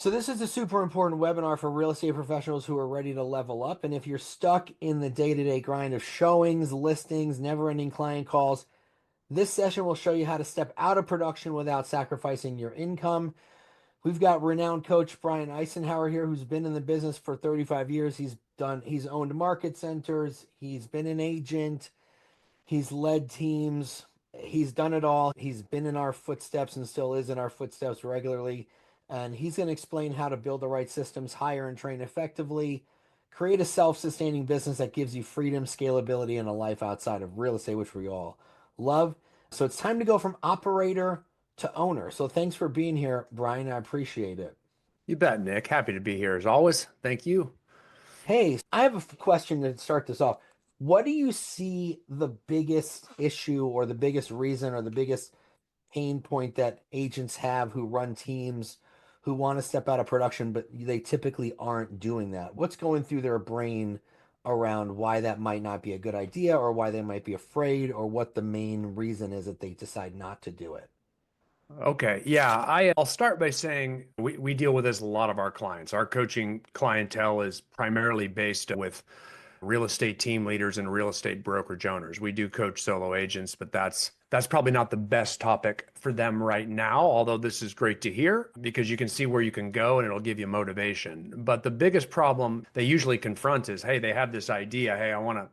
So this is a super important webinar for real estate professionals who are ready to level up. And if you're stuck in the day-to-day grind of showings, listings, never-ending client calls, this session will show you how to step out of production without sacrificing your income. We've got renowned coach Brian Icenhower here, who's been in the business for 35 years. He's owned market centers, he's been an agent, he's led teams, he's done it all. He's been in our footsteps and still is in our footsteps regularly. And he's going to explain how to build the right systems, hire and train effectively, create a self sustaining business that gives you freedom, scalability, and a life outside of real estate, which we all love. So it's time to go from operator to owner. So thanks for being here, Brian. I appreciate it. You bet, Nick. Happy to be here as always. Thank you. Hey, I have a question to start this off. What do you see the biggest issue or the biggest reason or the biggest pain point that agents have who run teams who want to step out of production, but they typically aren't doing that? What's going through their brain around why that might not be a good idea or why they might be afraid or what the main reason is that they decide not to do it? Okay. Yeah, I'll start by saying we deal with this a lot of our clients. Our coaching clientele is primarily based with real estate team leaders and real estate brokerage owners. We do coach solo agents, but that's probably not the best topic for them right now, although this is great to hear because you can see where you can go and it'll give you motivation. But the biggest problem they usually confront is, hey, they have this idea, hey, I want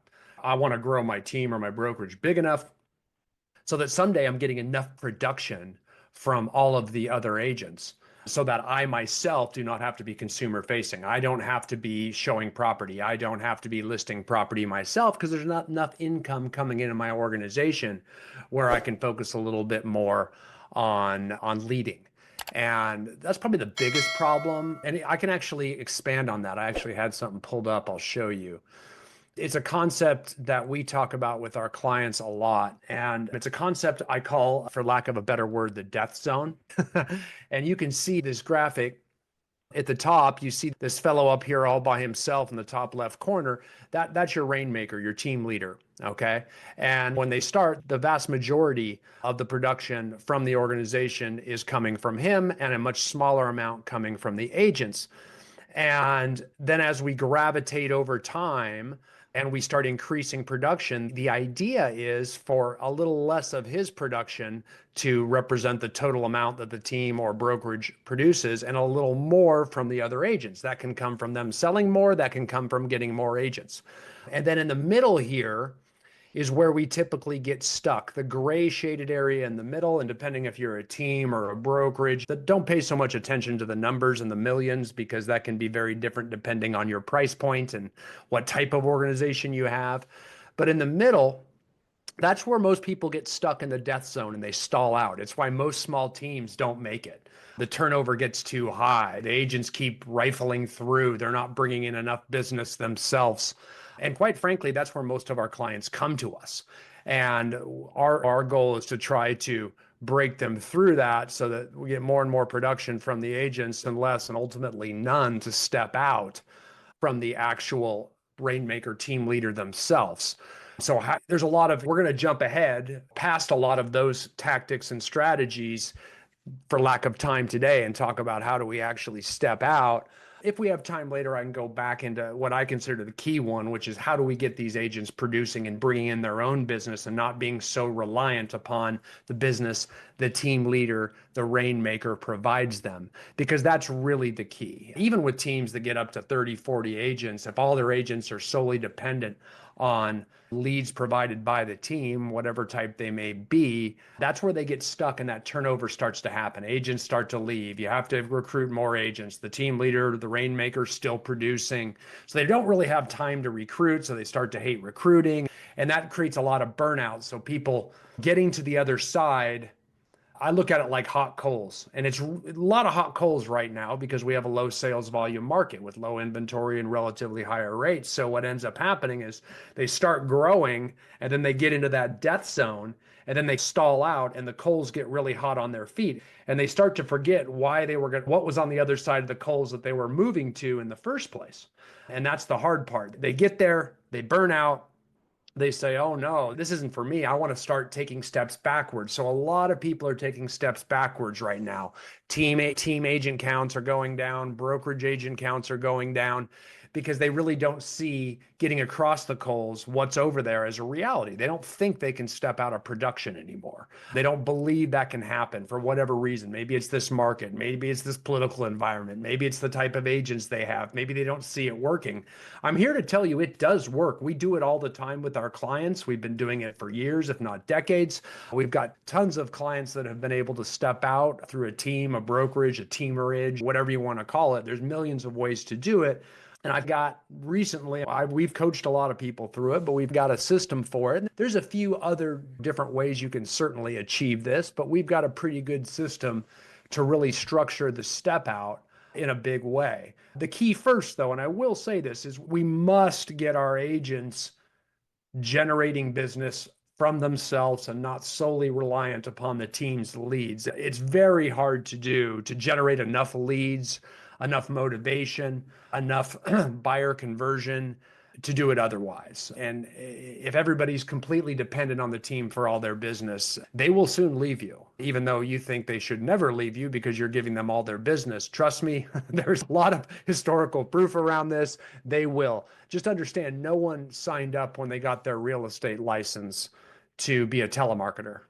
to grow my team or my brokerage big enough so that someday I'm getting enough production from all of the other agents so that I myself do not have to be consumer facing. I don't have to be showing property. I don't have to be listing property myself because there's not enough income coming into my organization where I can focus a little bit more on leading. And that's probably the biggest problem. And I can actually expand on that. I actually had something pulled up. I'll show you. It's a concept that we talk about with our clients a lot. And it's a concept I call, for lack of a better word, the death zone. And you can see this graphic at the top. You see this fellow up here all by himself in the top left corner. That's your rainmaker, your team leader. Okay. And when they start, the vast majority of the production from the organization is coming from him and a much smaller amount coming from the agents. And then as we gravitate over time and we start increasing production, the idea is for a little less of his production to represent the total amount that the team or brokerage produces and a little more from the other agents. That can come from them selling more, that can come from getting more agents. And then in the middle here, is where we typically get stuck. The gray shaded area in the middle, and depending if you're a team or a brokerage, that don't pay so much attention to the numbers and the millions because that can be very different depending on your price point and what type of organization you have. But in the middle, that's where most people get stuck in the death zone and they stall out. It's why most small teams don't make it. The turnover gets too high. The agents keep rifling through. They're not bringing in enough business themselves. And quite frankly, that's where most of our clients come to us. And our goal is to try to break them through that so that we get more and more production from the agents and less and ultimately none to step out from the actual rainmaker team leader themselves. So there's a lot of, we're going to jump ahead past a lot of those tactics and strategies for lack of time today and talk about how do we actually step out. If we have time later, I can go back into what I consider the key one, which is how do we get these agents producing and bringing in their own business and not being so reliant upon the business the team leader, the rainmaker provides them, because that's really the key. Even with teams that get up to 30, 40 agents, if all their agents are solely dependent on leads provided by the team, whatever type they may be, that's where they get stuck and that turnover starts to happen. Agents start to leave. You have to recruit more agents. The team leader, the rainmaker, still producing. So they don't really have time to recruit. So they start to hate recruiting. And that creates a lot of burnout. So people getting to the other side, I look at it like hot coals, and it's a lot of hot coals right now because we have a low sales volume market with low inventory and relatively higher rates. So what ends up happening is they start growing and then they get into that death zone and then they stall out and the coals get really hot on their feet and they start to forget why they were going, what was on the other side of the coals that they were moving to in the first place. And that's the hard part. They get there, they burn out, they say, oh no, this isn't for me. I want to start taking steps backwards. So a lot of people are taking steps backwards right now. Team agent counts are going down, brokerage agent counts are going down because they really don't see getting across the coals what's over there as a reality. They don't think they can step out of production anymore. They don't believe that can happen for whatever reason. Maybe it's this market, maybe it's this political environment, maybe it's the type of agents they have, maybe they don't see it working. I'm here to tell you it does work. We do it all the time with our clients. We've been doing it for years, if not decades. We've got tons of clients that have been able to step out through a team, a brokerage, a teamerage, whatever you want to call it. There's millions of ways to do it. And I've got recently, we've coached a lot of people through it, but we've got a system for it. There's a few other different ways you can certainly achieve this, but we've got a pretty good system to really structure the step out in a big way. The key first, though, and I will say this, is we must get our agents generating business from themselves and not solely reliant upon the team's leads. It's very hard to do to generate enough leads, enough motivation, enough buyer conversion to do it otherwise. And if everybody's completely dependent on the team for all their business, they will soon leave you, even though you think they should never leave you because you're giving them all their business. Trust me, there's a lot of historical proof around this. They will. Just understand, no one signed up when they got their real estate license to be a telemarketer.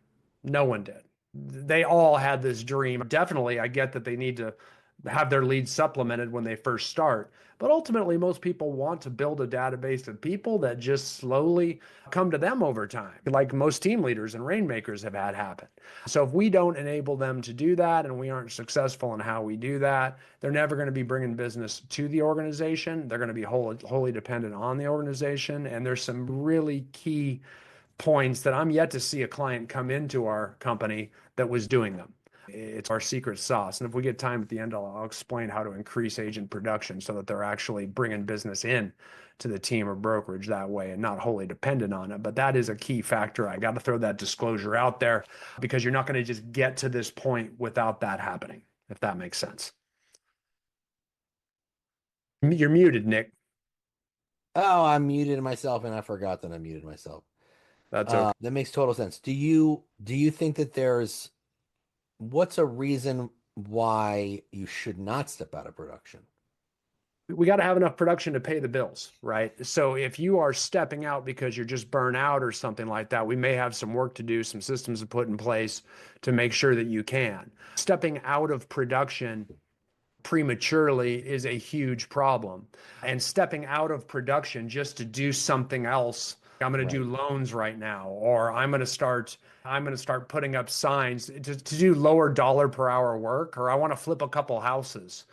No one did. They all had this dream. Definitely, I get that they need to have their leads supplemented when they first start. But ultimately, most people want to build a database of people that just slowly come to them over time, like most team leaders and rainmakers have had happen. So if we don't enable them to do that and we aren't successful in how we do that, they're never going to be bringing business to the organization. They're going to be wholly dependent on the organization. And there's some really key points that I'm yet to see a client come into our company that was doing them. It's our secret sauce. And if we get time at the end, I'll explain how to increase agent production so that they're actually bringing business in to the team or brokerage that way and not wholly dependent on it. But that is a key factor. I got to throw that disclosure out there because you're not going to just get to this point without that happening, if that makes sense. You're muted, Nick. Oh, I muted myself and I forgot that I muted myself. That's okay. That makes total sense. Do you think that what's a reason why you should not step out of production? We got to have enough production to pay the bills, right? So if you are stepping out because you're just burnt out or something like that, we may have some work to do, some systems to put in place to make sure that you can. Stepping out of production prematurely is a huge problem. And stepping out of production just to do something else, I'm going to do loans right now, or I'm going to start putting up signs to do lower dollar per hour work, or I want to flip a couple houses.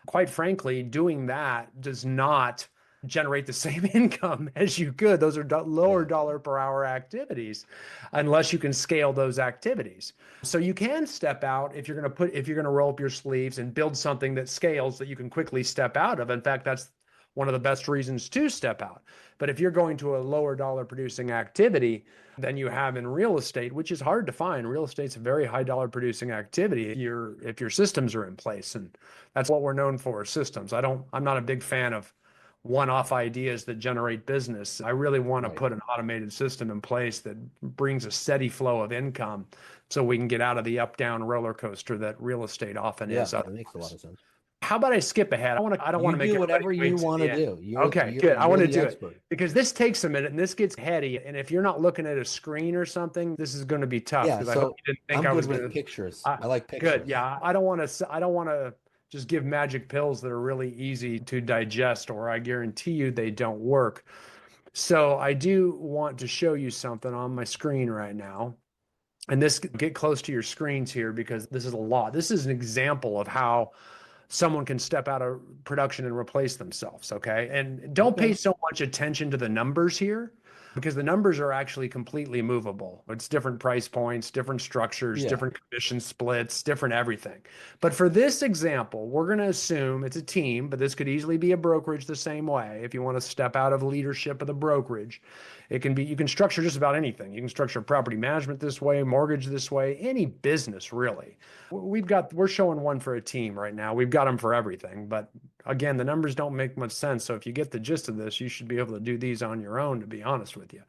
Quite frankly, doing that does not generate the same income as you could. Those are lower dollar per hour activities unless you can scale those activities. So you can step out if you're going to roll up your sleeves and build something that scales that you can quickly step out of. In fact, that's one of the best reasons to step out. But if you're going to a lower dollar producing activity than you have in real estate, which is hard to find, real estate's a very high dollar producing activity if your systems are in place. And that's what we're known for, systems. I'm not a big fan of one-off ideas that generate business. I really want to put an automated system in place that brings a steady flow of income so we can get out of the up-down roller coaster that real estate often is. Yeah, that makes a lot of sense. How about I skip ahead? I don't want to make do whatever you want to do. Okay, good. I want to do it because this takes a minute and this gets heady. And if you're not looking at a screen or something, this is going to be tough. Yeah, I hope you didn't think I'm was good with pictures. I like pictures. Good. Yeah, I don't want to just give magic pills that are really easy to digest, or I guarantee you they don't work. So I do want to show you something on my screen right now. And get close to your screens here because this is a lot. This is an example of how someone can step out of production and replace themselves. Okay. And don't pay so much attention to the numbers here because the numbers are actually completely movable. It's different price points, different structures, different commission splits, different everything. But for this example, we're going to assume it's a team, but this could easily be a brokerage the same way. If you want to step out of leadership of the brokerage, you can structure just about anything. You can structure property management this way, mortgage this way, any business really. We're showing one for a team right now. We've got them for everything, but again, the numbers don't make much sense. So if you get the gist of this, you should be able to do these on your own, to be honest with you.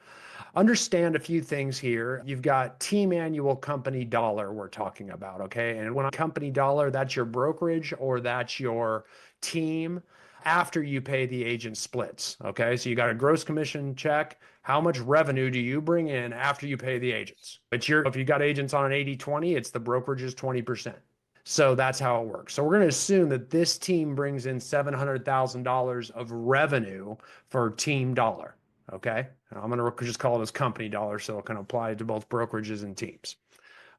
understand a few things here. You've got team annual company dollar we're talking about, okay? And when a company dollar, that's your brokerage or that's your team after you pay the agent splits, okay? So you got a gross commission check. How much revenue do you bring in after you pay the agents? If you got agents on an 80-20, it's the brokerage's 20%. So that's how it works. So we're going to assume that this team brings in $700,000 of revenue for team dollar. Okay. And I'm going to just call it as company dollar so it can apply to both brokerages and teams.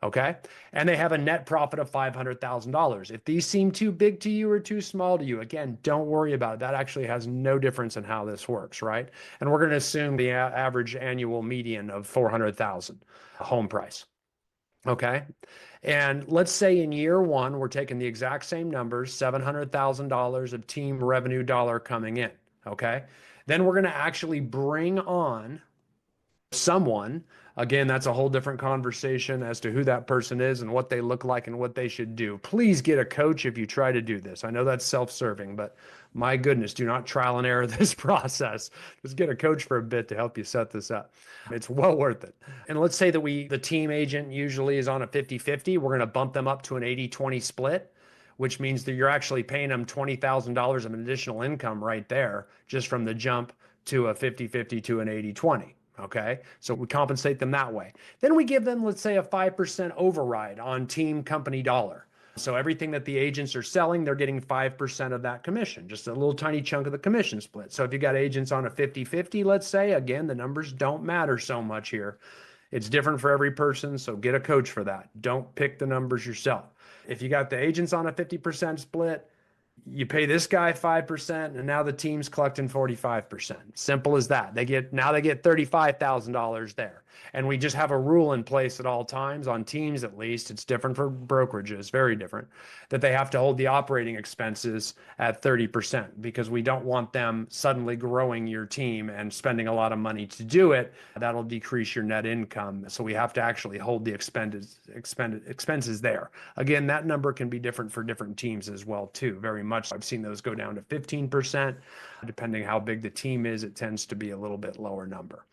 Okay. And they have a net profit of $500,000. If these seem too big to you or too small to you, again, don't worry about it. That actually has no difference in how this works, right? And we're going to assume the average annual median of 400,000 home price. Okay. And let's say in year one, we're taking the exact same numbers, $700,000 of team revenue dollar coming in. Okay. Then we're going to actually bring on someone. Again, that's a whole different conversation as to who that person is and what they look like and what they should do. Please get a coach if you try to do this. I know that's self-serving, but my goodness, do not trial and error this process. Just get a coach for a bit to help you set this up. It's well worth it. And let's say that the team agent usually is on a 50-50. We're going to bump them up to an 80-20 split, which means that you're actually paying them $20,000 of an additional income right there, just from the jump to a 50-50 to an 80-20. Okay, so we compensate them that way. Then we give them, let's say, a 5% override on team company dollar. So everything that the agents are selling, they're getting 5% of that commission, just a little tiny chunk of the commission split. So if you got agents on a 50-50, let's say, again, the numbers don't matter so much here. It's different for every person, so get a coach for that. Don't pick the numbers yourself. If you got the agents on a 50% split, you pay this guy 5%, and now the team's collecting 45%. Simple as that. They get $35,000 there. And we just have a rule in place at all times on teams, at least. It's different for brokerages, very different, that they have to hold the operating expenses at 30% because we don't want them suddenly growing your team and spending a lot of money to do it. That'll decrease your net income. So we have to actually hold the expenses there. Again, that number can be different for different teams as well, too, very much. I've seen those go down to 15%. Depending how big the team is, it tends to be a little bit lower number.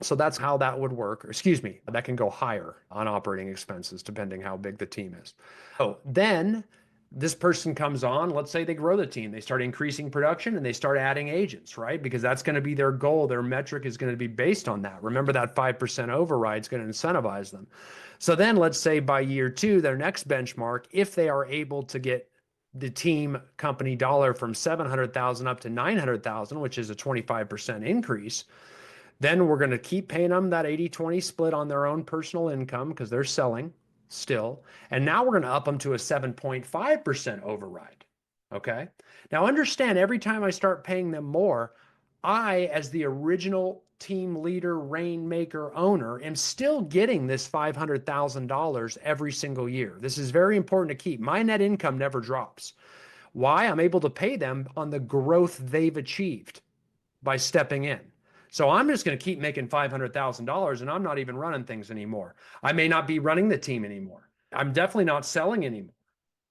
So that's how that would work. Excuse me, that can go higher on operating expenses depending how big the team is. So then this person comes on, let's say they grow the team, they start increasing production and they start adding agents, right? Because that's going to be their goal. Their metric is going to be based on that. Remember that 5% override is going to incentivize them. So then let's say by year two, their next benchmark, if they are able to get the team company dollar from 700,000 up to 900,000, which is a 25% increase, then we're going to keep paying them that 80-20 split on their own personal income because they're selling still. And now we're going to up them to a 7.5% override. Okay. Now understand, every time I start paying them more, I, as the original team leader, rainmaker owner, am still getting this $500,000 every single year. This is very important to keep. My net income never drops. Why? I'm able to pay them on the growth they've achieved by stepping in. So I'm just going to keep making $500,000 and I'm not even running things anymore. I may not be running the team anymore. I'm definitely not selling anymore,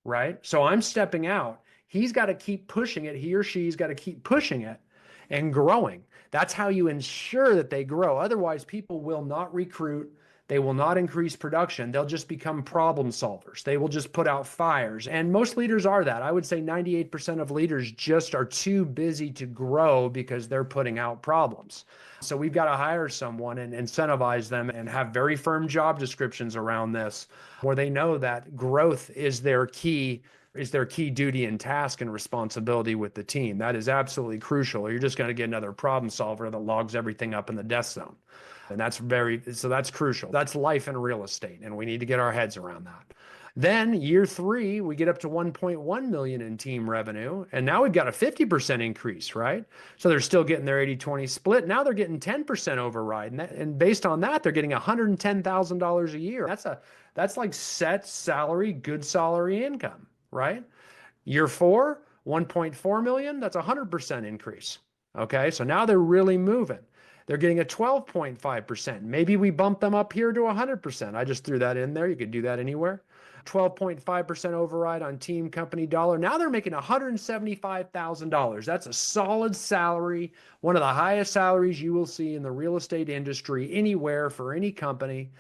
right? So I'm stepping out. He's got to keep pushing it. He or she's got to keep pushing it and growing. That's how you ensure that they grow. Otherwise, people will not recruit. They will not increase production. They'll just become problem solvers. They will just put out fires. And most leaders are that. I would say 98% of leaders just are too busy to grow because they're putting out problems. So we've got to hire someone and incentivize them and have very firm job descriptions around this where they know that growth is their key duty and task and responsibility with the team. That is absolutely crucial. Or you're just going to get another problem solver that logs everything up in the death zone. And that's crucial. That's life in real estate. And we need to get our heads around that. Then year three, we get up to 1.1 million in team revenue. And now we've got a 50% increase, right? So they're still getting their 80-20 split. Now they're getting 10% override. And based on that, they're getting $110,000 a year. That's like set salary, good salary income, right? Year four, 1.4 million, that's a 100% increase. Okay, so now they're really moving. They're getting a 12.5%. Maybe we bump them up here to 100%. I just threw that in there. You could do that anywhere. 12.5% override on team company dollar. Now they're making $175,000. That's a solid salary, one of the highest salaries you will see in the real estate industry anywhere for any company.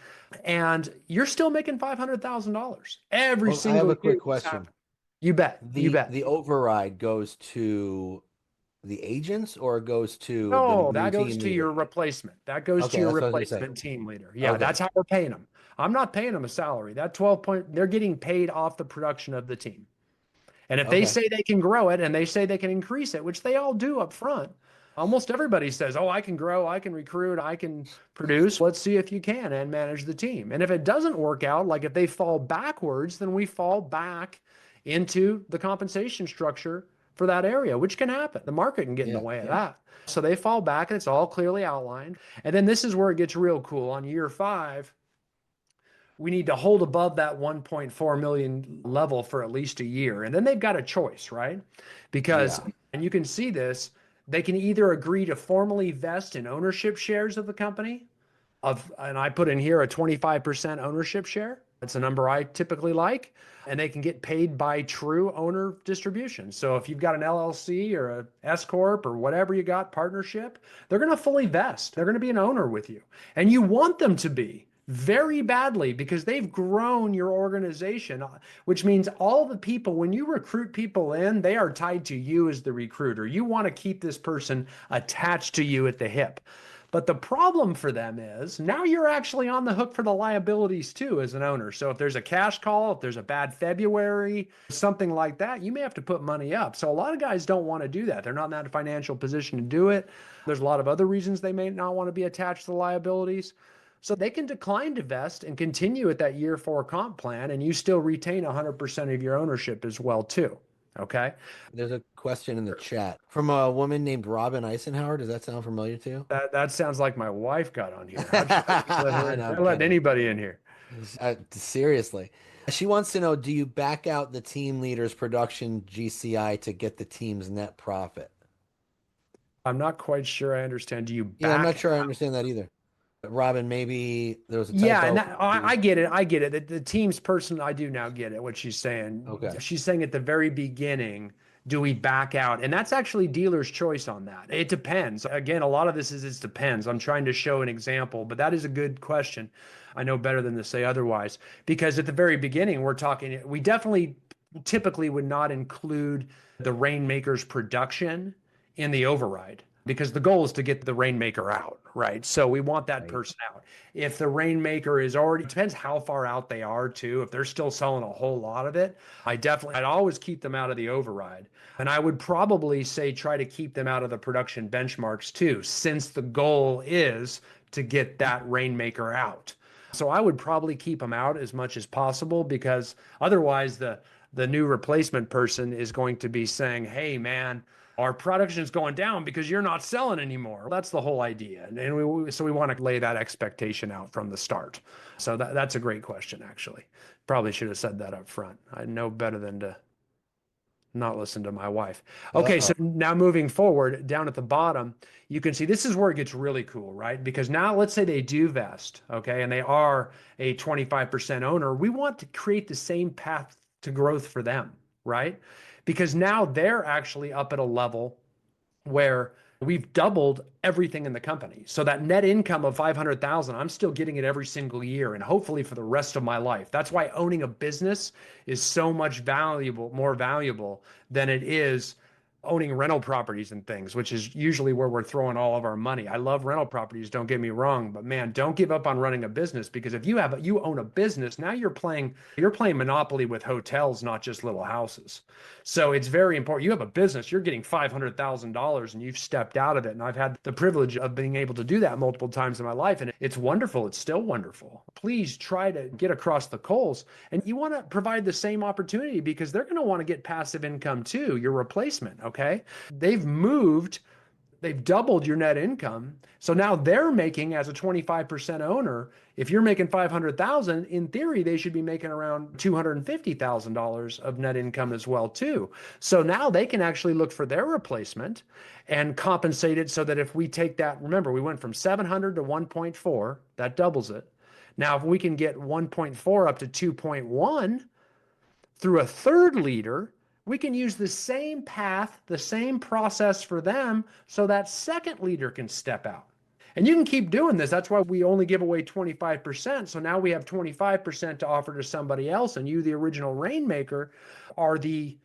And you're still making $500,000 every Well, I have single a year quick this question. happens. You bet. You The bet. the override goes to the agents or it goes to the No, new that goes team to your leader? replacement. That goes to Okay, your that's what I was gonna say. replacement team leader. Yeah, Okay. that's how we're paying them. I'm not paying them a salary. That 12 point, they're getting paid off the production of the team. And if they Okay. say they can grow it and they say they can increase it, which they all do up front, almost everybody says, oh, I can grow, I can recruit, I can produce. Let's see if you can and manage the team. And if it doesn't work out, like if they fall backwards, then we fall back into the compensation structure for that area, which can happen. The market can get in the Yeah. way of that. So they fall back and it's all clearly outlined. And then this is where it gets real cool. On year 5, we need to hold above that 1.4 million level for at least a year. And then they've got a choice, right? Because, Yeah. and you can see this, they can either agree to formally vest in ownership shares of the company and I put in here a 25% ownership share. That's a number I typically like. And they can get paid by true owner distribution. So if you've got an LLC or a S corp or whatever you got, partnership, they're going to fully vest. They're going to be an owner with you. And you want them to be very badly because they've grown your organization, which means all the people, when you recruit people in, they are tied to you as the recruiter. You want to keep this person attached to you at the hip. But the problem for them is now you're actually on the hook for the liabilities too as an owner. So if there's a cash call, if there's a bad February, something like that, you may have to put money up. So a lot of guys don't want to do that. They're not in that financial position to do it. There's a lot of other reasons they may not want to be attached to the liabilities. So they can decline to vest and continue at that year 4 comp plan, and you still retain 100% of your ownership as well too. Okay. There's a question in the chat from a woman named Robin Icenhower. Does that sound familiar to you? That sounds like my wife got on here. How'd she let her in? No, I'm Never let kidding. anybody in here. Seriously. She wants to know, do you back out the team leader's production GCI to get the team's net profit? I'm not quite sure I understand. Do you Yeah, I'm not back? sure I understand that either. Robin, maybe there was a Yeah, and typo. that, I get it. I get it. The team's person, I do now get it, what she's saying. Okay. She's saying at the very beginning, do we back out? And that's actually dealer's choice on that. It depends. Again, a lot of this is it depends. I'm trying to show an example, but that is a good question. I know better than to say otherwise. Because at the very beginning, we're talking, we definitely typically would not include the rainmaker's production in the override because the goal is to get the rainmaker out, right? So we want that Right. person out. If the rainmaker is already, depends how far out they are too. If they're still selling a whole lot of it, I'd always keep them out of the override. And I would probably say try to keep them out of the production benchmarks too, since the goal is to get that rainmaker out. So I would probably keep them out as much as possible because otherwise the new replacement person is going to be saying, hey man, our production is going down because you're not selling anymore. That's the whole idea. And so we want to lay that expectation out from the start. So that's a great question, actually. Probably should have said that up front. I know better than to not listen to my wife. Okay, so Uh-oh. now moving forward, down at the bottom, you can see this is where it gets really cool, right? Because now let's say they do vest, okay, and they are a 25% owner. We want to create the same path to growth for them, right? Because now they're actually up at a level where we've doubled everything in the company. So that net income of 500,000, I'm still getting it every single year and hopefully for the rest of my life. That's why owning a business is so much more valuable than it is owning rental properties and things, which is usually where we're throwing all of our money. I love rental properties, don't get me wrong, but man, don't give up on running a business because if you own a business, now you're playing Monopoly with hotels, not just little houses. So it's very important. You have a business, you're getting $500,000 and you've stepped out of it. And I've had the privilege of being able to do that multiple times in my life. And it's wonderful. It's still wonderful. Please try to get across the coals. And you want to provide the same opportunity because they're going to want to get passive income too, your replacement. Okay. They've doubled your net income. So now they're making as a 25% owner, if you're making 500,000, in theory they should be making around $250,000 of net income as well too. So now they can actually look for their replacement and compensate it so that if we take that, remember we went from 700 to 1.4, that doubles it. Now if we can get 1.4 up to 2.1, through a third leader, we can use the same path, the same process for them so that second leader can step out. And you can keep doing this. That's why we only give away 25%. So now we have 25% to offer to somebody else. And you, the original rainmaker, are the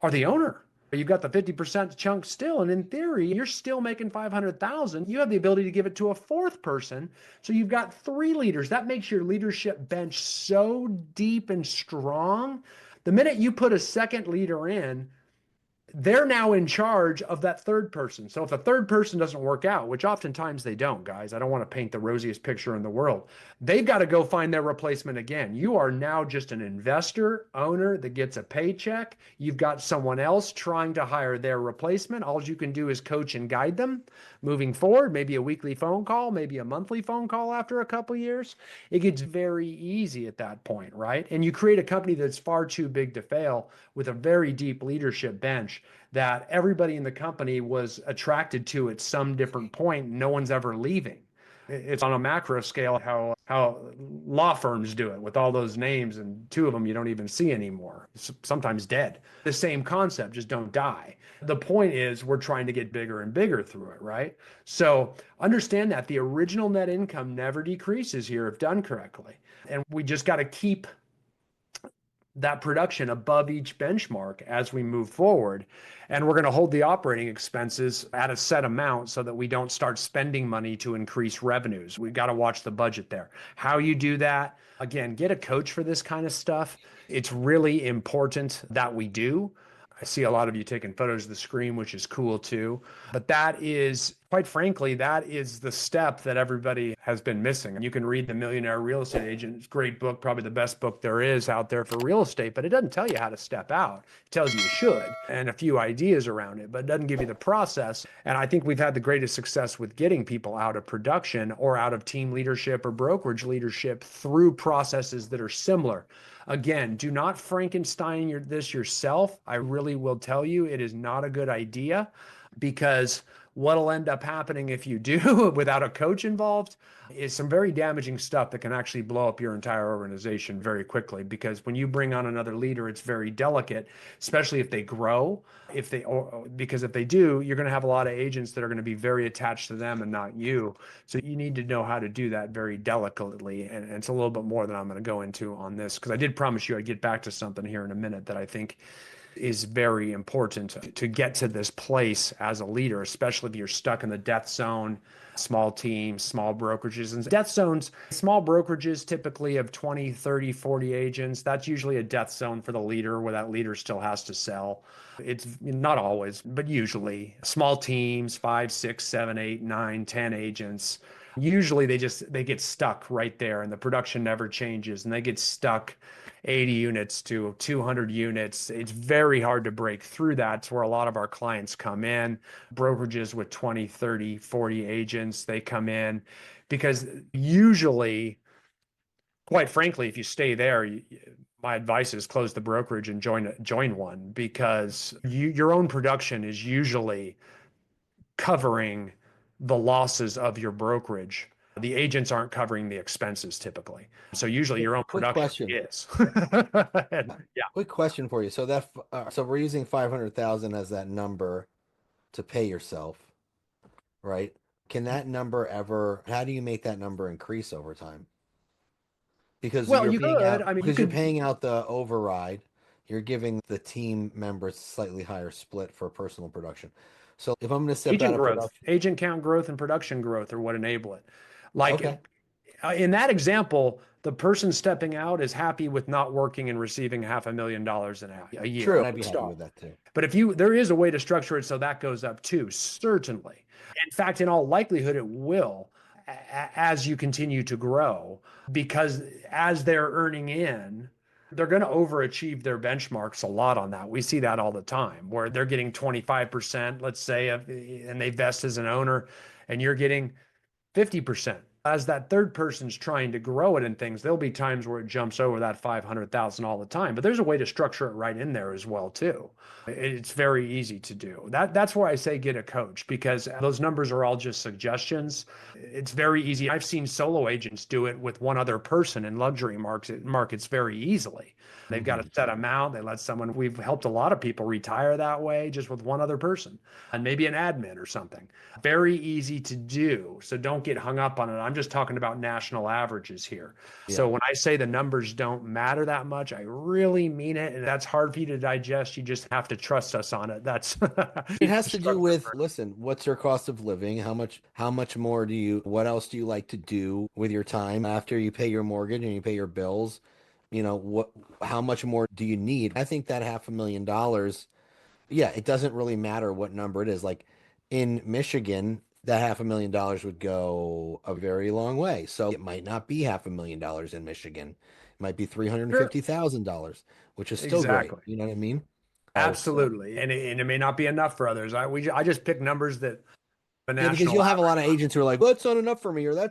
owner. You've got the 50% chunk still. And in theory, you're still making 500,000. You have the ability to give it to a fourth person. So you've got three leaders. That makes your leadership bench so deep and strong. The minute you put a second leader in, they're now in charge of that third person. So if a third person doesn't work out, which oftentimes they don't, guys, I don't want to paint the rosiest picture in the world. They've got to go find their replacement again. You are now just an investor, owner that gets a paycheck. You've got someone else trying to hire their replacement. All you can do is coach and guide them moving forward, maybe a weekly phone call, maybe a monthly phone call after a couple of years. It gets very easy at that point, right? And you create a company that's far too big to fail with a very deep leadership bench that everybody in the company was attracted to at some different point. No one's ever leaving. It's on a macro scale how law firms do it with all those names, and two of them you don't even see anymore, sometimes dead. The same concept, just don't die. The point is we're trying to get bigger and bigger through it, right? So understand that the original net income never decreases here if done correctly. And we just got to keep that production above each benchmark as we move forward. And we're going to hold the operating expenses at a set amount so that we don't start spending money to increase revenues. We've got to watch the budget there. How you do that, again, get a coach for this kind of stuff. It's really important that we do. I see a lot of you taking photos of the screen, which is cool too. But that is, quite frankly, that is the step that everybody has been missing. And you can read The Millionaire Real Estate Agent. It's a great book, probably the best book there is out there for real estate, but it doesn't tell you how to step out. It tells you should and a few ideas around it, but it doesn't give you the process. And I think we've had the greatest success with getting people out of production or out of team leadership or brokerage leadership through processes that are similar. Again, do not Frankenstein this yourself. I really will tell you it is not a good idea, because what'll end up happening if you do without a coach involved is some very damaging stuff that can actually blow up your entire organization very quickly. Because when you bring on another leader, it's very delicate, especially if they grow. Because if they do, you're going to have a lot of agents that are going to be very attached to them and not you. So you need to know how to do that very delicately. And it's a little bit more than I'm going to go into on this, because I did promise you I'd get back to something here in a minute that I think is very important to get to this place as a leader, especially if you're stuck in the death zone, small teams, small brokerages. And death zones, small brokerages typically of 20, 30, 40 agents. That's usually a death zone for the leader, where that leader still has to sell. It's not always, but usually small teams, 5, 6, 7, 8, 9, 10 agents. Usually they get stuck right there, and the production never changes, and they get stuck 80 units to 200 units. It's very hard to break through that. It's where a lot of our clients come in. Brokerages with 20, 30, 40 agents, they come in because usually, quite frankly, if you stay there, my advice is close the brokerage and join one, because your own production is usually covering the losses of your brokerage. The agents aren't covering the expenses typically. So usually your own Quick production question. is. Yeah. Quick question for you. So so we're using 500,000 as that number to pay yourself, right? Can that number how do you make that number increase over time? Because Well, you could. I mean, you you're could. paying out the override, you're giving the team members slightly higher split for personal production. So if I'm going to step out Agent of growth, production, agent count growth, and production growth are what enable it. okay, Like in that example, the person stepping out is happy with not working and receiving $500,000 a year. true, and I'd be happy Stop. with that too. But there is a way to structure it so that goes up too, certainly. In fact, in all likelihood, it will as you continue to grow, because as they're earning in, they're going to overachieve their benchmarks a lot on that. We see that all the time, where they're getting 25%, let's say, and they vest as an owner, and you're getting 50%. As that third person's trying to grow it and things, there'll be times where it jumps over that 500,000 all the time. But there's a way to structure it right in there as well too. It's very easy to do. That's where I say get a coach, because those numbers are all just suggestions. It's very easy. I've seen solo agents do it with one other person in luxury markets very easily. They've got a Mhm. set amount. They let someone, we've helped a lot of people retire that way just with one other person and maybe an admin or something. Very easy to do. So don't get hung up on it. I'm just talking about national averages here. So Yeah. when I say the numbers don't matter that much, I really mean it. And that's hard for you to digest. You just have to trust us on it. That's It has to do with, listen, what's your cost of living? How much more what else do you like to do with your time after you pay your mortgage and you pay your bills? How much more do you need? I think that $500,000, yeah, it doesn't really matter what number it is. Like in Michigan, that $500,000 would go a very long way. So it might not be $500,000 in Michigan. It might be sure. $350,000, which is still great. Exactly. You know what I mean? So Absolutely. And it may not be enough for others. I just pick numbers that the yeah, because national you'll have a lot average. of agents who are like, well, that's not enough for me, or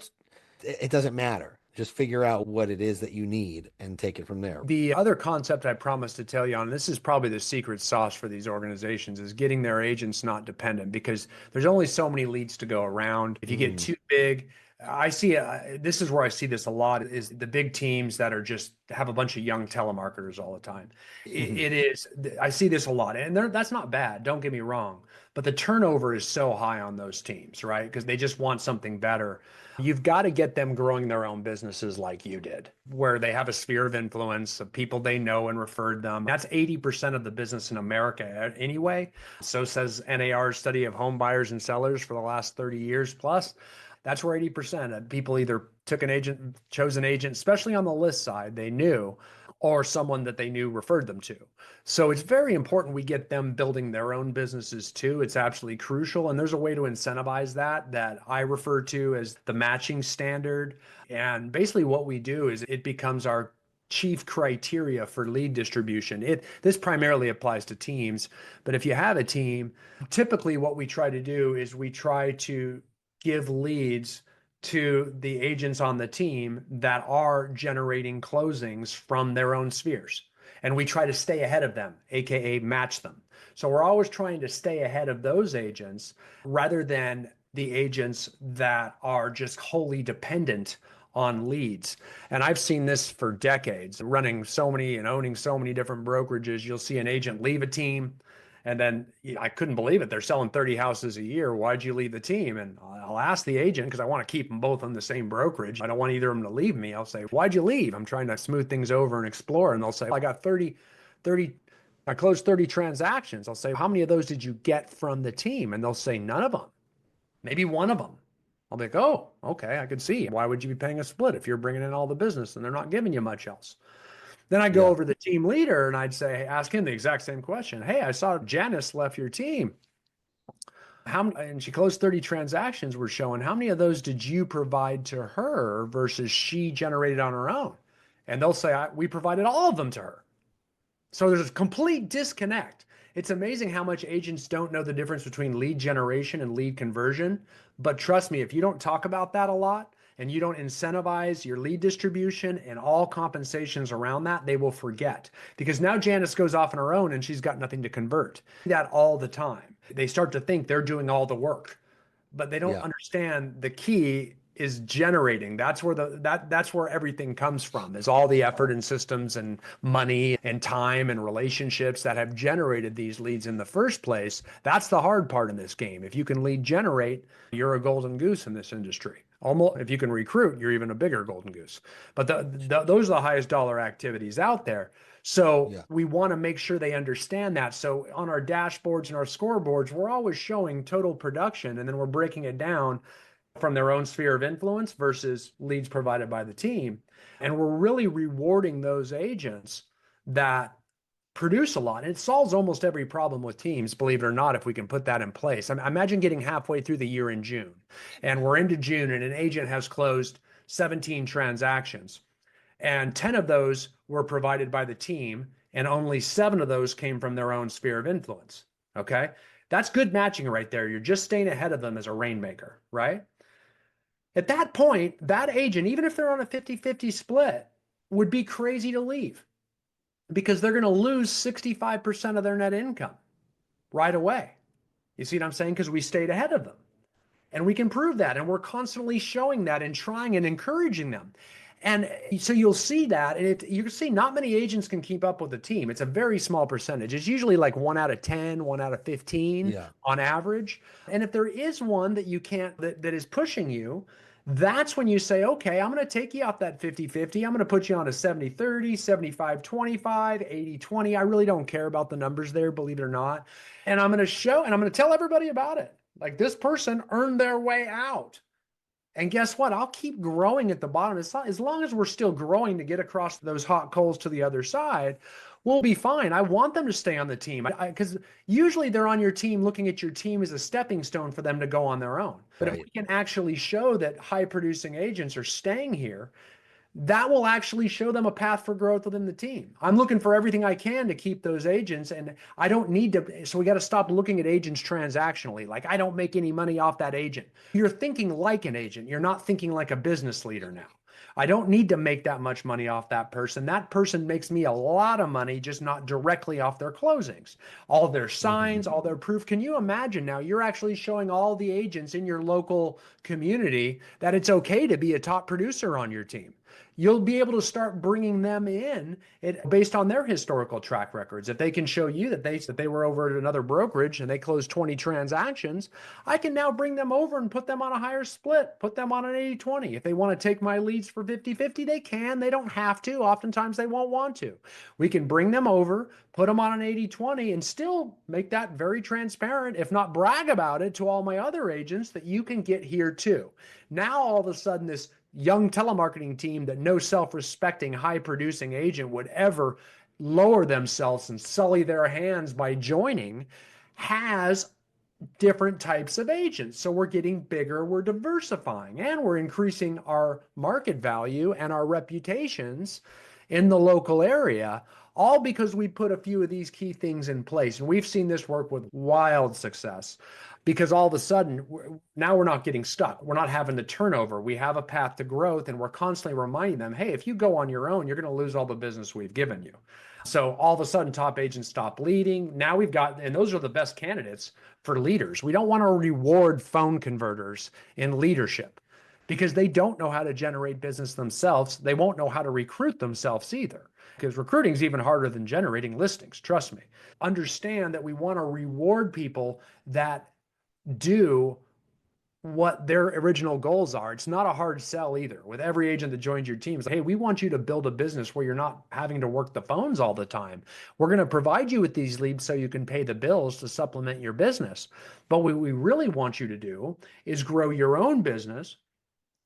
it doesn't matter. Just figure out what it is that you need and take it from there. The other concept I promised to tell you on, this is probably the secret sauce for these organizations, is getting their agents not dependent, because there's only so many leads to go around. If you get Mm, too big, this is where I see this a lot, is the big teams that are just have a bunch of young telemarketers all the time. mhm. I see this a lot, and that's not bad. Don't get me wrong, but the turnover is so high on those teams, right? Because they just want something better. You've got to get them growing their own businesses like you did, where they have a sphere of influence of people they know and referred them. That's 80% of the business in America anyway. So says NAR's study of home buyers and sellers for the last 30 years plus. That's where 80% of people either took an agent, chose an agent, especially on the list side, they knew, or someone that they knew referred them to. So it's very important we get them building their own businesses too. It's absolutely crucial. And there's a way to incentivize that I refer to as the matching standard. And basically what we do is it becomes our chief criteria for lead distribution. This primarily applies to teams, but if you have a team, typically what we try to do is we try to give leads to the agents on the team that are generating closings from their own spheres. And we try to stay ahead of them, AKA match them. So we're always trying to stay ahead of those agents rather than the agents that are just wholly dependent on leads. And I've seen this for decades, running so many and owning so many different brokerages. You'll see an agent leave a team, and then I couldn't believe it. They're selling 30 houses a year. Why'd you leave the team? And I'll ask the agent, because I want to keep them both on the same brokerage. I don't want either of them to leave me. I'll say, why'd you leave? I'm trying to smooth things over and explore. And they'll say, I got 30, I closed 30 transactions. I'll say, how many of those did you get from the team? And they'll say, none of them, maybe one of them. I'll be like, oh, okay, I can see. Why would you be paying a split if you're bringing in all the business and they're not giving you much else? Then I go Yeah. over to the team leader and I'd say, ask him the exact same question. Hey, I saw Janice left your team. And she closed 30 transactions, we're showing. How many of those did you provide to her versus she generated on her own? And they'll say, we provided all of them to her. So there's a complete disconnect. It's amazing how much agents don't know the difference between lead generation and lead conversion. But trust me, if you don't talk about that a lot and you don't incentivize your lead distribution and all compensations around that, they will forget. Because now Janice goes off on her own and she's got nothing to convert. That all the time. They start to think they're doing all the work, but they don't Yeah. understand the key is generating. That's where everything comes from, is all the effort and systems and money and time and relationships that have generated these leads in the first place. That's the hard part in this game. If you can lead generate, you're a golden goose in this industry. Almost, if you can recruit, you're even a bigger golden goose. But those are the highest dollar activities out there. So Yeah. we want to make sure they understand that. So on our dashboards and our scoreboards, we're always showing total production, and then we're breaking it down from their own sphere of influence versus leads provided by the team. And we're really rewarding those agents that produce a lot. And it solves almost every problem with teams, believe it or not, if we can put that in place. Imagine getting halfway through the year in June, and we're into June, and an agent has closed 17 transactions, and 10 of those were provided by the team, and only 7 of those came from their own sphere of influence. Okay. That's good matching right there. You're just staying ahead of them as a rainmaker, right? At that point, that agent, even if they're on a 50-50 split, would be crazy to leave because they're going to lose 65% of their net income right away. You see what I'm saying? Because we stayed ahead of them. And we can prove that. And we're constantly showing that and trying and encouraging them. And so you'll see that. And you can see not many agents can keep up with the team. It's a very small percentage. It's usually like 1 out of 10, 1 out of 15 on average. And if there is one that you can't, that is pushing you, that's when you say, okay, I'm going to take you off that 50-50. I'm going to put you on a 70-30, 75-25, 80-20. I really don't care about the numbers there, believe it or not. And I'm going to show, and I'm going to tell everybody about it. Like, this person earned their way out. And guess what? I'll keep growing at the bottom. As long as we're still growing to get across those hot coals to the other side, we'll be fine. I want them to stay on the team because usually they're on your team looking at your team as a stepping stone for them to go on their own. But if we can actually show that high producing agents are staying here, that will actually show them a path for growth within the team. I'm looking for everything I can to keep those agents, and I don't need to. So we got to stop looking at agents transactionally. Like, I don't make any money off that agent. You're thinking like an agent. You're not thinking like a business leader now. I don't need to make that much money off that person. That person makes me a lot of money, just not directly off their closings. All their signs, all their proof. Can you imagine now you're actually showing all the agents in your local community that it's okay to be a top producer on your team? You'll be able to start bringing them in based on their historical track records. If they can show you that they were over at another brokerage and they closed 20 transactions, I can now bring them over and put them on a higher split, put them on an 80-20. If they want to take my leads for 50-50, they can. They don't have to. Oftentimes they won't want to. We can bring them over, put them on an 80-20, and still make that very transparent, if not brag about it to all my other agents that you can get here too. Now all of a sudden this young telemarketing team that no self-respecting, high-producing agent would ever lower themselves and sully their hands by joining has different types of agents. So we're getting bigger, we're diversifying, and we're increasing our market value and our reputations in the local area, all because we put a few of these key things in place. And we've seen this work with wild success. Because all of a sudden, now we're not getting stuck. We're not having the turnover. We have a path to growth, and we're constantly reminding them, hey, if you go on your own, you're going to lose all the business we've given you. So all of a sudden, top agents stop leading. Now we've got, and those are the best candidates for leaders. We don't want to reward phone converters in leadership because they don't know how to generate business themselves. They won't know how to recruit themselves either, because recruiting is even harder than generating listings. Trust me. Understand that we want to reward people that do what their original goals are. It's not a hard sell either. With every agent that joins your team, it's like, hey, we want you to build a business where you're not having to work the phones all the time. We're going to provide you with these leads so you can pay the bills to supplement your business. But what we really want you to do is grow your own business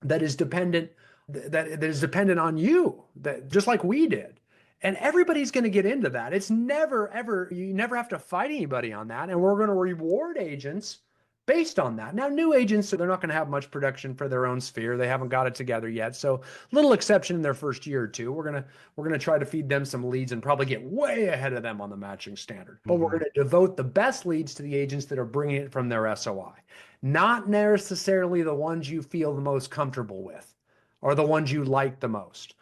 that is dependent on you, that just like we did. And everybody's going to get into that. It's never, ever, you never have to fight anybody on that. And we're going to reward agents based on that. Now, new agents, they're not going to have much production for their own sphere. They haven't got it together yet. So little exception in their first year or two. We're going to try to feed them some leads and probably get way ahead of them on the matching standard. But we're going to devote the best leads to the agents that are bringing it from their SOI, not necessarily the ones you feel the most comfortable with or the ones you like the most.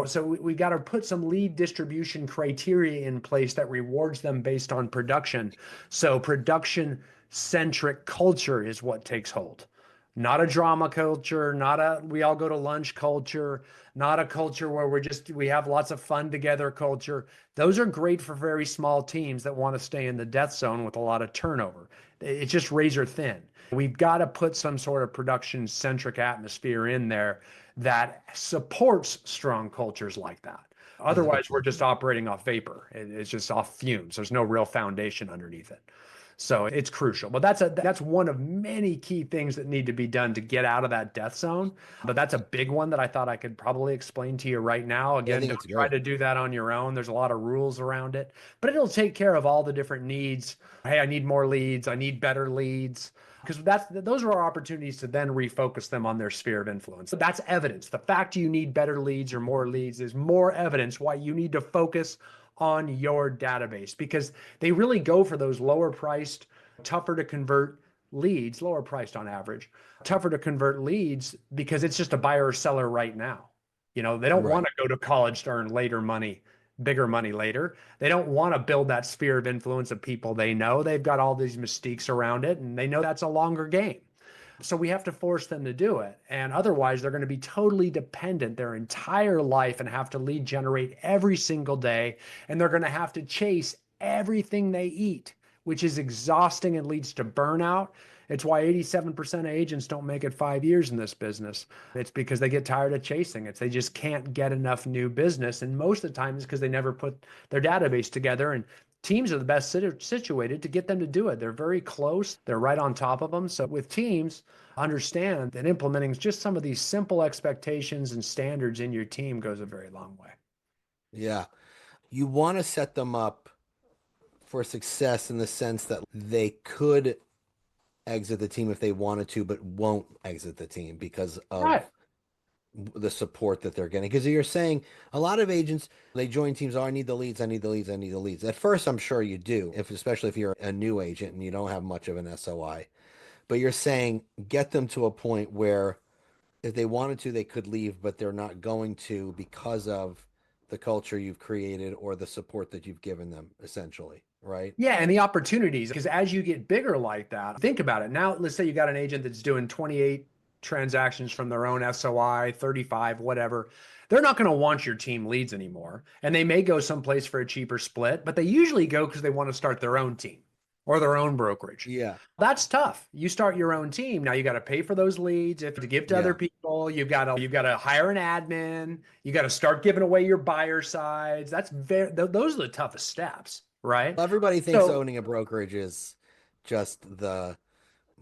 So we got to put some lead distribution criteria in place that rewards them based on production. So production-centric culture is what takes hold. Not a drama culture, not a we all go to lunch culture, not a culture where we have lots of fun together culture. Those are great for very small teams that want to stay in the death zone with a lot of turnover. It's just razor thin. We've got to put some sort of production-centric atmosphere in there that supports strong cultures like that. Otherwise, we're just operating off vapor. It's just off fumes. There's no real foundation underneath it. So it's crucial. But that's one of many key things that need to be done to get out of that death zone. But that's a big one that I thought I could probably explain to you right now. Again, don't try to do that on your own. There's a lot of rules around it, but it'll take care of all the different needs. Hey, I need more leads. I need better leads. Because those are our opportunities to then refocus them on their sphere of influence. So that's evidence. The fact you need better leads or more leads is more evidence why you need to focus on your database, because they really go for those lower priced, tougher to convert leads, lower priced on average, tougher to convert leads because it's just a buyer or seller right now. They don't Right. want to go to college to earn later money, bigger money later. They don't want to build that sphere of influence of people they know. They've got all these mystiques around it, and they know that's a longer game. So we have to force them to do it. And otherwise, they're going to be totally dependent their entire life and have to lead generate every single day. And they're going to have to chase everything they eat, which is exhausting and leads to burnout. It's why 87% of agents don't make it 5 years in this business. It's because they get tired of chasing it. They just can't get enough new business. And most of the time, it's because they never put their database together. And teams are the best situated to get them to do it. They're very close. They're right on top of them. So with teams, understand that implementing just some of these simple expectations and standards in your team goes a very long way. Yeah. You want to set them up for success in the sense that they could exit the team if they wanted to, but won't exit the team because Right. of the support that they're getting. Because you're saying a lot of agents, they join teams, oh, I need the leads, I need the leads, I need the leads. At first, I'm sure you do, especially if you're a new agent and you don't have much of an SOI. But you're saying get them to a point where if they wanted to, they could leave, but they're not going to because of the culture you've created or the support that you've given them, essentially, right? Yeah, and the opportunities, because as you get bigger like that, think about it. Now, let's say you got an agent that's doing 28 transactions from their own SOI, 35, whatever. They're not going to want your team leads anymore. And they may go someplace for a cheaper split, but they usually go because they want to start their own team or their own brokerage. Yeah. That's tough. You start your own team. Now you got to pay for those leads. If to give to other Yeah. people, you've got to hire an admin. You got to start giving away your buyer sides. Those are the toughest steps, right? Everybody thinks So owning a brokerage is just the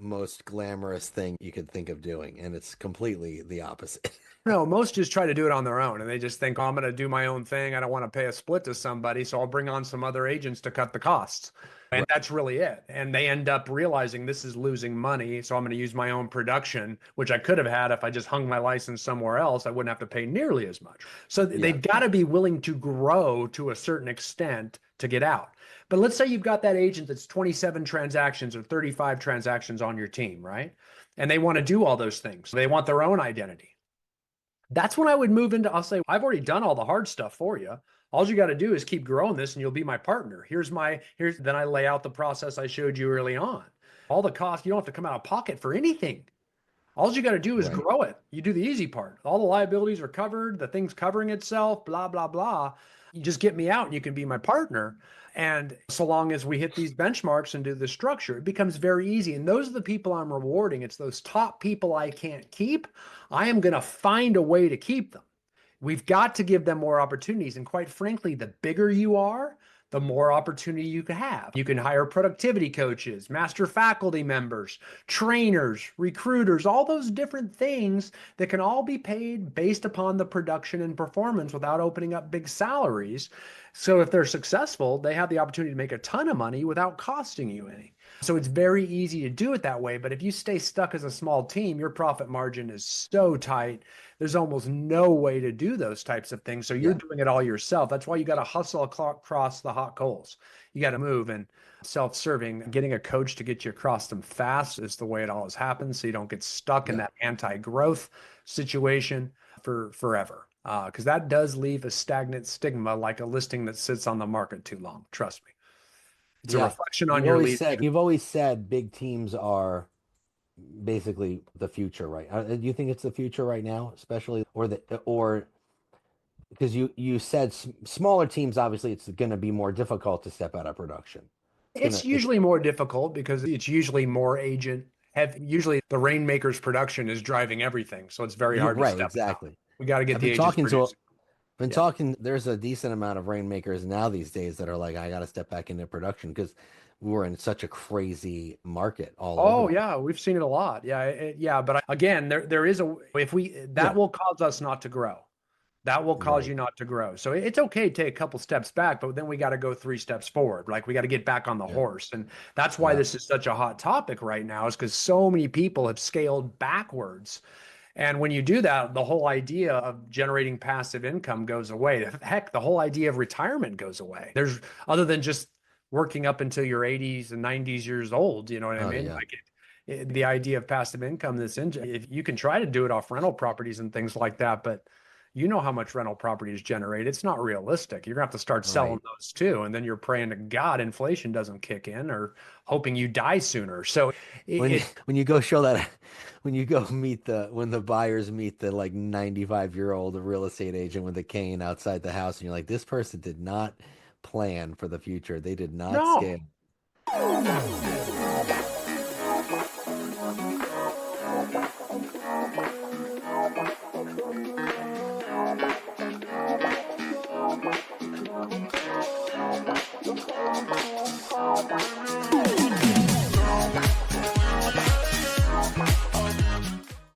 most glamorous thing you could think of doing, and it's completely the opposite. no, most just try to do it on their own and they just think, oh, I'm going to do my own thing. I don't want to pay a split to somebody, so I'll bring on some other agents to cut the costs. And Right. that's really it. And they end up realizing this is losing money. So I'm going to use my own production, which I could have had if I just hung my license somewhere else. I wouldn't have to pay nearly as much. So Yeah. they've got to be willing to grow to a certain extent to get out. But let's say you've got that agent that's 27 transactions or 35 transactions on your team, right? And they want to do all those things. They want their own identity. That's when I would move into, I'll say, I've already done all the hard stuff for you. All you got to do is keep growing this and you'll be my partner. Then I lay out the process I showed you early on. All the costs, you don't have to come out of pocket for anything. All you got to do is Right. grow it. You do the easy part. All the liabilities are covered, the thing's covering itself, blah, blah, blah. You just get me out and you can be my partner. And so long as we hit these benchmarks and do the structure, it becomes very easy. And those are the people I'm rewarding. It's those top people I can't keep. I am going to find a way to keep them. We've got to give them more opportunities. And quite frankly, the bigger you are, the more opportunity you can have. You can hire productivity coaches, master faculty members, trainers, recruiters, all those different things that can all be paid based upon the production and performance without opening up big salaries. So if they're successful, they have the opportunity to make a ton of money without costing you any. So it's very easy to do it that way. But if you stay stuck as a small team, your profit margin is so tight. There's almost no way to do those types of things. So you're Yeah. doing it all yourself. That's why you got to hustle across the hot coals. You got to move, and self-serving, getting a coach to get you across them fast is the way it always happens. So you don't get stuck in Yeah. that anti-growth situation for forever. Because that does leave a stagnant stigma like a listing that sits on the market too long. Trust me. It's a Yeah. reflection on your leadership. You've always said big teams are basically the future, right? Do you think it's the future right now, especially or because you said smaller teams, obviously it's going to be more difficult to step out of production. It's It's usually more difficult because it's usually more agent heavy. Usually the rainmaker's production is driving everything. So it's very you're hard to right, step out. exactly. We got to get I've the been agents talking to producing. been Yeah. talking. There's a decent amount of rainmakers now these days that are like, I got to step back into production because we're in such a crazy market all over Oh the place. yeah, we've seen it a lot. Yeah, yeah. But again, there is a if we that Yeah, will cause us not to grow. That will cause right. you not to grow. So it's okay to take a couple steps back, but then we got to go 3 steps forward. Like we got to get back on the Yeah, horse. And that's why yeah, this is such a hot topic right now, is because so many people have scaled backwards. And when you do that, the whole idea of generating passive income goes away. Heck, the whole idea of retirement goes away. There's other than just working up until your 80s and 90s years old, you know what I oh mean? yeah, Like the idea of passive income, if you can try to do it off rental properties and things like that, but you know how much rental properties generate. It's not realistic. You're gonna have to start selling Right. those too. And then you're praying to God inflation doesn't kick in or hoping you die sooner. So When it, when you go show that when you go meet when the buyers meet the like 95-year-old real estate agent with a cane outside the house and you're like, this person did not plan for the future. They did not no. scale.